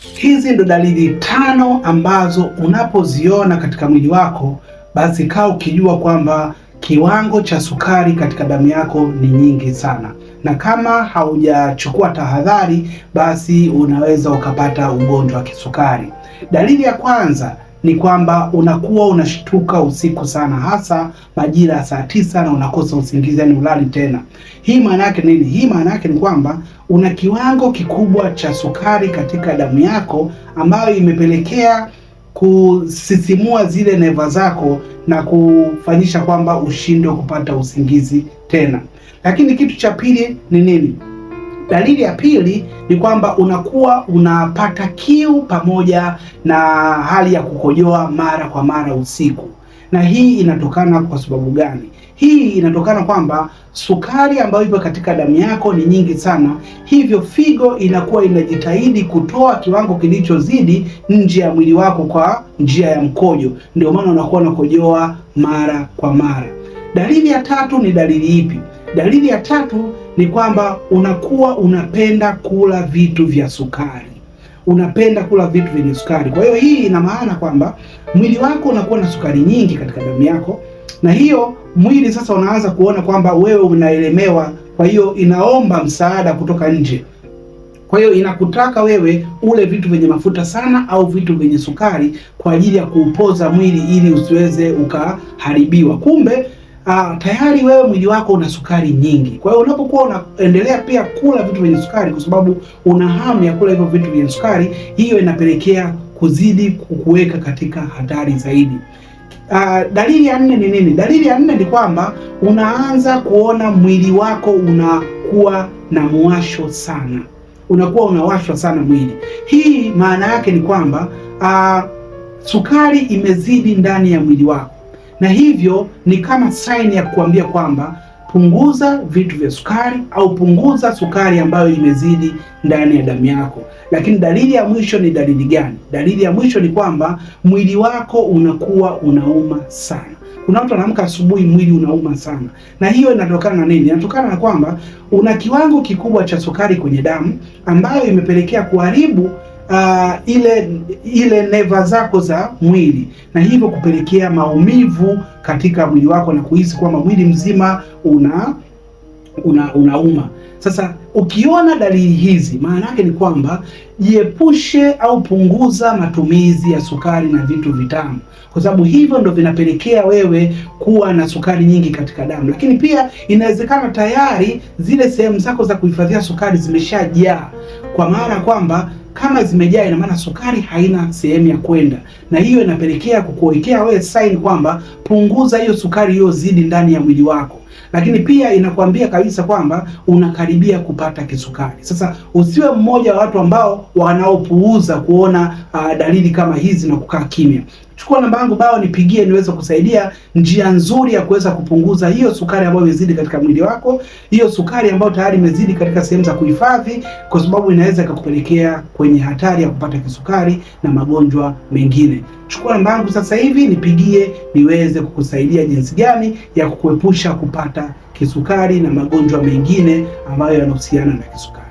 Hizi ndo dalili 5 ambazo unapoziona katika mwili wako, basi kaa ukijua kwamba kiwango cha sukari katika damu yako ni nyingi sana, na kama haujachukua tahadhari, basi unaweza ukapata ugonjwa wa kisukari. Dalili ya kwanza ni kwamba unakuwa unashtuka usiku sana, hasa majira ya saa 9 na unakosa usingizi, yani ulali tena. Hii maana yake nini? Hii maana yake ni kwamba una kiwango kikubwa cha sukari katika damu yako, ambayo imepelekea kusisimua zile neva zako na kufanyisha kwamba ushindwe kupata usingizi tena. Lakini kitu cha pili ni nini? Dalili ya pili ni kwamba unakuwa unapata kiu pamoja na hali ya kukojoa mara kwa mara usiku. Na hii inatokana kwa sababu gani? Hii inatokana kwamba sukari ambayo ipo katika damu yako ni nyingi sana, hivyo figo inakuwa inajitahidi kutoa kiwango kilichozidi nje ya mwili wako kwa njia ya mkojo. Ndio maana unakuwa unakojoa mara kwa mara. Dalili ya tatu ni dalili ipi? Dalili ya tatu ni kwamba unakuwa unapenda kula vitu vya sukari. Unapenda kula vitu vyenye sukari. Kwa hiyo hii ina maana kwamba mwili wako unakuwa na sukari nyingi katika damu yako, na hiyo mwili sasa unaanza kuona kwamba wewe unaelemewa, kwa hiyo inaomba msaada kutoka nje. Kwa hiyo inakutaka wewe ule vitu vyenye mafuta sana au vitu vyenye sukari kwa ajili ya kuupoza mwili ili usiweze ukaharibiwa. Kumbe tayari wewe mwili wako una sukari nyingi. Kwa hiyo unapokuwa unaendelea pia kula vitu vyenye sukari, kwa sababu una hamu ya kula hivyo vitu vyenye sukari, hiyo inapelekea kuzidi kukuweka katika hatari zaidi. Dalili ya 4 ni nini? Dalili ya 4 ni kwamba unaanza kuona mwili wako unakuwa na mwasho sana. Unakuwa unawashwa sana mwili. Hii maana yake ni kwamba sukari imezidi ndani ya mwili wako, na hivyo ni kama sign ya kuambia kwamba punguza vitu vya sukari au punguza sukari ambayo imezidi ndani ya damu yako. Lakini dalili ya mwisho ni dalili gani? Dalili ya mwisho ni kwamba mwili wako unakuwa unauma sana. Kuna watu wanaamka asubuhi mwili unauma sana. Na hiyo inatokana na nini? Inatokana na kwamba una kiwango kikubwa cha sukari kwenye damu ambayo imepelekea kuharibu ile neva zako za mwili, na hivyo kupelekea maumivu katika mwili wako na kuhisi kwamba mwili mzima unauma. Sasa ukiona dalili hizi, maana yake ni kwamba jiepushe au punguza matumizi ya sukari na vitu vitamu, kwa sababu hivyo ndo vinapelekea wewe kuwa na sukari nyingi katika damu. Lakini pia inawezekana tayari zile sehemu zako za kuhifadhia sukari zimeshajaa, kwa maana kwamba kama zimejaa ina maana sukari haina sehemu ya kwenda, na hiyo inapelekea kukuwekea wewe sign kwamba punguza hiyo sukari iliyozidi ndani ya mwili wako. Lakini pia inakwambia kabisa kwamba unakaribia kupata kisukari. Sasa usiwe mmoja wa watu ambao wanaopuuza kuona dalili kama hizi na kukaa kimya. Chukua namba yangu bao nipigie niweze kusaidia njia nzuri ya kuweza kupunguza hiyo sukari ambayo imezidi katika mwili wako, hiyo sukari ambayo tayari imezidi katika sehemu za kuhifadhi, kwa sababu inaweza ikakupelekea kwenye hatari ya kupata kisukari na magonjwa mengine. Chukua namba yangu sasa hivi nipigie niweze kukusaidia jinsi gani ya kukuepusha kupata kisukari na magonjwa mengine ambayo yanahusiana na kisukari.